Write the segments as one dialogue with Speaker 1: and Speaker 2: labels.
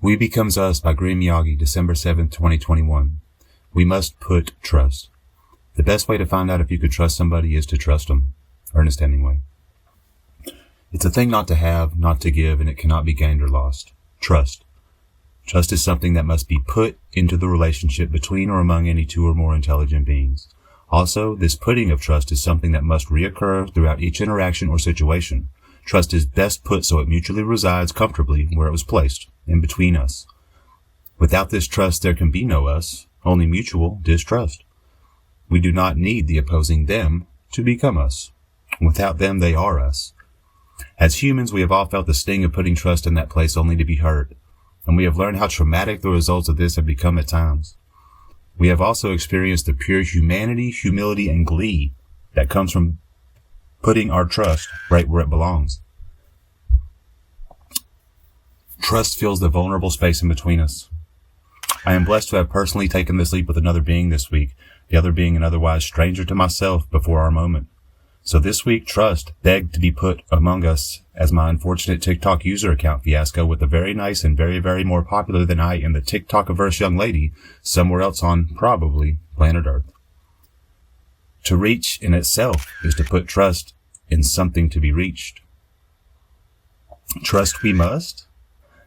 Speaker 1: We Becomes Us by Greenmiyagi, December 7th, 2021. We must put trust. The best way to find out if you could trust somebody is to trust them. Ernest Hemingway. It's a thing not to have, not to give, and it cannot be gained or lost. Trust. Trust is something that must be put into the relationship between or among any two or more intelligent beings. Also, this putting of trust is something that must reoccur throughout each interaction or situation. Trust is best put so it mutually resides comfortably where it was placed, in between us. Without this trust, there can be no us, only mutual distrust. We do not need the opposing them to become us. Without them, they are us. As humans, we have all felt the sting of putting trust in that place only to be hurt, and we have learned how traumatic the results of this have become at times. We have also experienced the pure humanity, humility, and glee that comes from putting our trust right where it belongs. Trust fills the vulnerable space in between us. I am blessed to have personally taken this leap with another being this week, the other being an otherwise stranger to myself before our moment. So this week, trust begged to be put among us as my unfortunate TikTok user account fiasco with a very nice and very, very more popular than I and the TikTok-averse young lady somewhere else on, probably, planet Earth. To reach in itself is to put trust in something to be reached. Trust we must?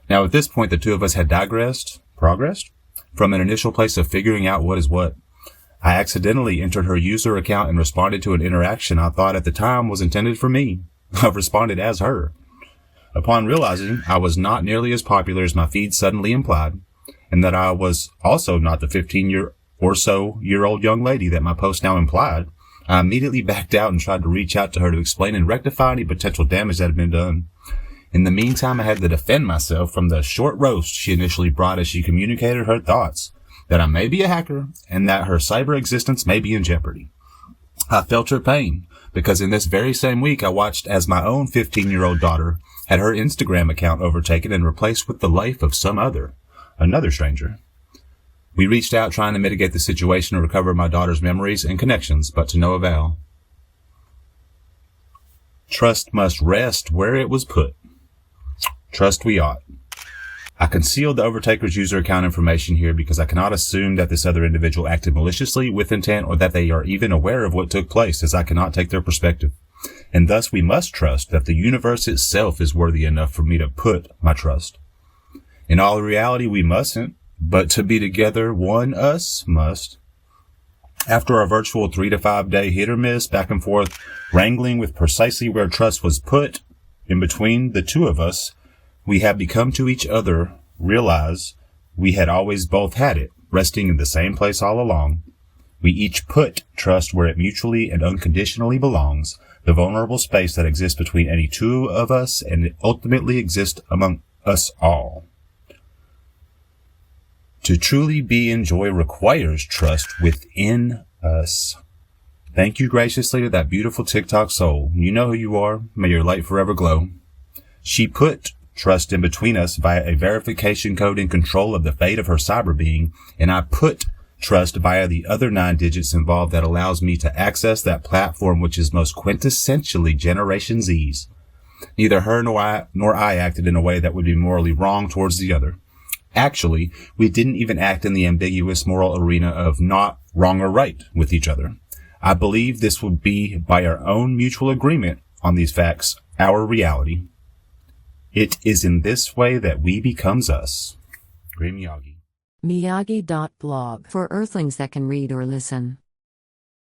Speaker 1: Now at this point, the two of us had progressed, from an initial place of figuring out what is what. I accidentally entered her user account and responded to an interaction I thought at the time was intended for me. I responded as her. Upon realizing I was not nearly as popular as my feed suddenly implied, and that I was also not the 15-year-old young lady that my post now implied, I immediately backed out and tried to reach out to her to explain and rectify any potential damage that had been done. In the meantime, I had to defend myself from the short roast she initially brought as she communicated her thoughts, that I may be a hacker and that her cyber existence may be in jeopardy. I felt her pain because in this very same week I watched as my own 15-year-old daughter had her Instagram account overtaken and replaced with the life of another stranger. We reached out trying to mitigate the situation and recover my daughter's memories and connections, but to no avail. Trust must rest where it was put. Trust we ought. I concealed the overtaker's user account information here because I cannot assume that this other individual acted maliciously with intent or that they are even aware of what took place, as I cannot take their perspective. And thus we must trust that the universe itself is worthy enough for me to put my trust. In all reality, we mustn't, but to be together, one us must. After our virtual 3 to 5 day hit or miss back and forth, wrangling with precisely where trust was put in between the two of us, we have become to each other realize we had always both had it, resting in the same place all along. We each put trust where it mutually and unconditionally belongs, the vulnerable space that exists between any two of us and it ultimately exists among us all. To truly be in joy requires trust within us. Thank you graciously to that beautiful TikTok soul. You know who you are. May your light forever glow. She put trust in between us via a verification code in control of the fate of her cyber being, and I put trust via the other 9 digits involved that allows me to access that platform which is most quintessentially Generation Z's. Neither her nor I acted in a way that would be morally wrong towards the other. Actually, we didn't even act in the ambiguous moral arena of not wrong or right with each other. I believe this would be by our own mutual agreement on these facts, our reality. It is in this way that we becomes us. Greenmiyagi.
Speaker 2: Miyagi.blog for Earthlings that can read or listen.